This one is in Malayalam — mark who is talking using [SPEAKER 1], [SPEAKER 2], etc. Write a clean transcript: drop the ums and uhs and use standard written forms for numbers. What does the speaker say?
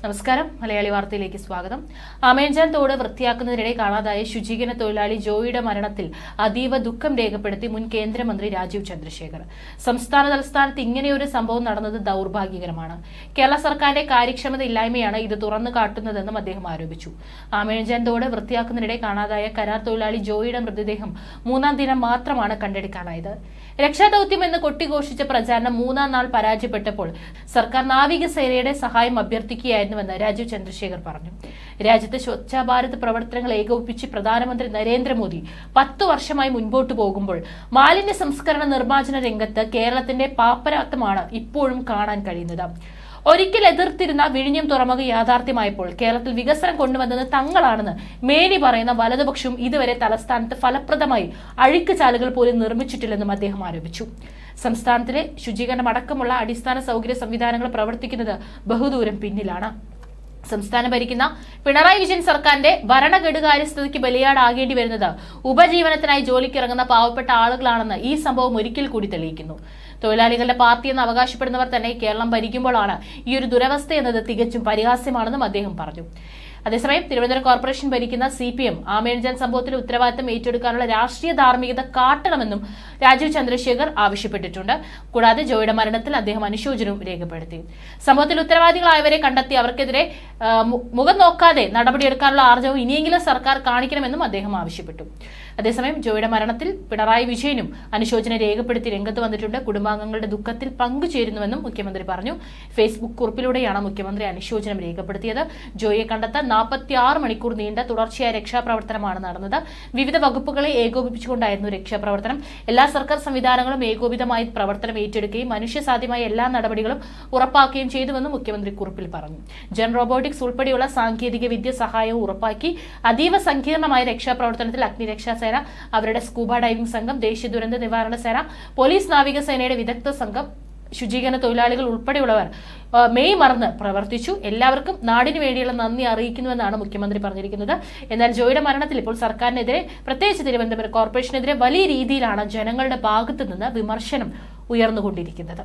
[SPEAKER 1] നമസ്കാരം. മലയാളി വാർത്തയിലേക്ക് സ്വാഗതം. ആമേഞ്ചാൻ തോട് വൃത്തിയാക്കുന്നതിനിടെ കാണാതായ ശുചീകരണ തൊഴിലാളി ജോയിയുടെ മരണത്തിൽ അതീവ ദുഃഖം രേഖപ്പെടുത്തി മുൻ കേന്ദ്രമന്ത്രി രാജീവ് ചന്ദ്രശേഖർ. സംസ്ഥാന തലസ്ഥാനത്ത് ഇങ്ങനെയൊരു സംഭവം നടന്നത് ദൌർഭാഗ്യകരമാണ്. കേരള സർക്കാരിന്റെ കാര്യക്ഷമത ഇല്ലായ്മയാണ് ഇത് തുറന്നു കാട്ടുന്നതെന്നും അദ്ദേഹം ആരോപിച്ചു. ആമേഞ്ചാൻ തോട് വൃത്തിയാക്കുന്നതിനിടെ കാണാതായ കരാർ തൊഴിലാളി ജോയിയുടെ മൃതദേഹം 3-ാം ദിനം മാത്രമാണ് കണ്ടെടുക്കാനായത്. രക്ഷാദൌത്യം എന്ന് കൊട്ടിഘോഷിച്ച പ്രചാരണം 3-ാം നാൾ പരാജയപ്പെട്ടപ്പോൾ സർക്കാർ നാവികസേനയുടെ സഹായം അഭ്യർത്ഥിക്കുകയായിരുന്നുവെന്ന് രാജീവ് ചന്ദ്രശേഖർ പറഞ്ഞു. രാജ്യത്ത് സ്വച്ഛ ഭാരത് പ്രവർത്തനങ്ങൾ ഏകോപിപ്പിച്ച് പ്രധാനമന്ത്രി നരേന്ദ്രമോദി 10 വർഷമായി മുൻപോട്ടു പോകുമ്പോൾ മാലിന്യ സംസ്കരണ നിർമ്മാർജ്ജന രംഗത്ത് കേരളത്തിന്റെ പാപ്പരാത്തമാണ് ഇപ്പോഴും കാണാൻ കഴിയുന്നത്. ഒരിക്കൽ എതിർത്തിരുന്ന വിഴിഞ്ഞം തുറമുഖം യാഥാർത്ഥ്യമായപ്പോൾ കേരളത്തിൽ വികസനം കൊണ്ടുവന്നത് തങ്ങളാണെന്ന് മേനി പറയുന്ന വലതുപക്ഷവും ഇതുവരെ തലസ്ഥാനത്ത് ഫലപ്രദമായി അഴുക്കുചാലുകൾ പോലും നിർമ്മിച്ചിട്ടില്ലെന്നും അദ്ദേഹം ആരോപിച്ചു. സംസ്ഥാനത്തിലെ ശുചീകരണം അടക്കമുള്ള അടിസ്ഥാന സൗകര്യ സംവിധാനങ്ങൾ പ്രവർത്തിക്കുന്നത് ബഹുദൂരം പിന്നിലാണ്. സംസ്ഥാനം ഭരിക്കുന്ന പിണറായി വിജയൻ സർക്കാരിന്റെ ഭരണഘടകാര്യസ്ഥതയ്ക്ക് ബലിയാടാകേണ്ടി വരുന്നത് ഉപജീവനത്തിനായി ജോലിക്കിറങ്ങുന്ന പാവപ്പെട്ട ആളുകളാണെന്ന് ഈ സംഭവം ഒരിക്കൽ കൂടി തെളിയിക്കുന്നു. തൊഴിലാളികളുടെ പാർട്ടിയെന്ന് അവകാശപ്പെടുന്നവർ തന്നെ കേരളം ഭരിക്കുമ്പോഴാണ് ഈ ഒരു ദുരവസ്ഥ എന്നത് തികച്ചും പരിഹാസ്യമാണെന്നും അദ്ദേഹം പറഞ്ഞു. അതേസമയം തിരുവനന്തപുരം കോർപ്പറേഷൻ ഭരിക്കുന്ന CPM ആമേഞ്ചാൻ സംഭവത്തിൽ ഉത്തരവാദിത്തം ഏറ്റെടുക്കാനുള്ള രാഷ്ട്രീയ ധാർമ്മികത കാട്ടണമെന്നും രാജീവ് ചന്ദ്രശേഖർ ആവശ്യപ്പെട്ടിട്ടുണ്ട്. കൂടാതെ ജോയിയുടെ മരണത്തിൽ അദ്ദേഹം അനുശോചനവും രേഖപ്പെടുത്തി. സംഭവത്തിൽ ഉത്തരവാദികളായവരെ കണ്ടെത്തി അവർക്കെതിരെ മുഖം നോക്കാതെ നടപടിയെടുക്കാനുള്ള ആർജവം ഇനിയെങ്കിലും സർക്കാർ കാണിക്കണമെന്നും അദ്ദേഹം ആവശ്യപ്പെട്ടു. അതേസമയം ജോയിയുടെ മരണത്തിൽ പിണറായി വിജയനും അനുശോചനം രേഖപ്പെടുത്തി രംഗത്ത് വന്നിട്ടുണ്ട്. കുടുംബാംഗങ്ങളുടെ ദുഃഖത്തിൽ പങ്കുചേരുന്നുവെന്നും മുഖ്യമന്ത്രി പറഞ്ഞു. ഫേസ്ബുക്ക് കുറിപ്പിലൂടെയാണ് മുഖ്യമന്ത്രി അനുശോചനം രേഖപ്പെടുത്തിയത്. ജോയിയെ കണ്ടെത്താൻ 46 മണിക്കൂർ നീണ്ട തുടർച്ചയായ രക്ഷാപ്രവർത്തനമാണ് നടന്നത്. വിവിധ വകുപ്പുകളെ ഏകോപിപ്പിച്ചുകൊണ്ടായിരുന്നു രക്ഷാപ്രവർത്തനം. എല്ലാ സർക്കാർ സംവിധാനങ്ങളും ഏകോപിതമായി പ്രവർത്തനം ഏറ്റെടുക്കുകയും മനുഷ്യസാധ്യമായ എല്ലാ നടപടികളും ഉറപ്പാക്കുകയും ചെയ്തുവെന്നും മുഖ്യമന്ത്രി കുറിപ്പിൽ പറഞ്ഞു. ജൻ റോബോട്ടിക്സ് ഉൾപ്പെടെയുള്ള സാങ്കേതിക വിദ്യ സഹായവും ഉറപ്പാക്കി. അതീവ സങ്കീർണമായ രക്ഷാപ്രവർത്തനത്തിൽ അഗ്നിരക്ഷാസേന, അവരുടെ സ്കൂബ ഡൈവിംഗ് സംഘം, ദേശീയ ദുരന്ത നിവാരണ സേന, പോലീസ് നാവികസേനയുടെ വിദഗ്ധ സംഘം, ശുചീകരണ തൊഴിലാളികൾ ഉൾപ്പെടെയുള്ളവർ മെയ് മറന്ന് പ്രവർത്തിച്ചു. എല്ലാവർക്കും നാടിനു വേണ്ടിയുള്ള നന്ദി അറിയിക്കുന്നുവെന്നാണ് മുഖ്യമന്ത്രി പറഞ്ഞിരിക്കുന്നത്. എന്നാൽ ജോയിയുടെ മരണത്തിൽ ഇപ്പോൾ സർക്കാരിനെതിരെ, പ്രത്യേകിച്ച് തിരുവനന്തപുരം കോർപ്പറേഷനെതിരെ വലിയ രീതിയിലാണ് ജനങ്ങളുടെ ഭാഗത്തു നിന്ന് വിമർശനം ഉയർന്നുകൊണ്ടിരിക്കുന്നത്.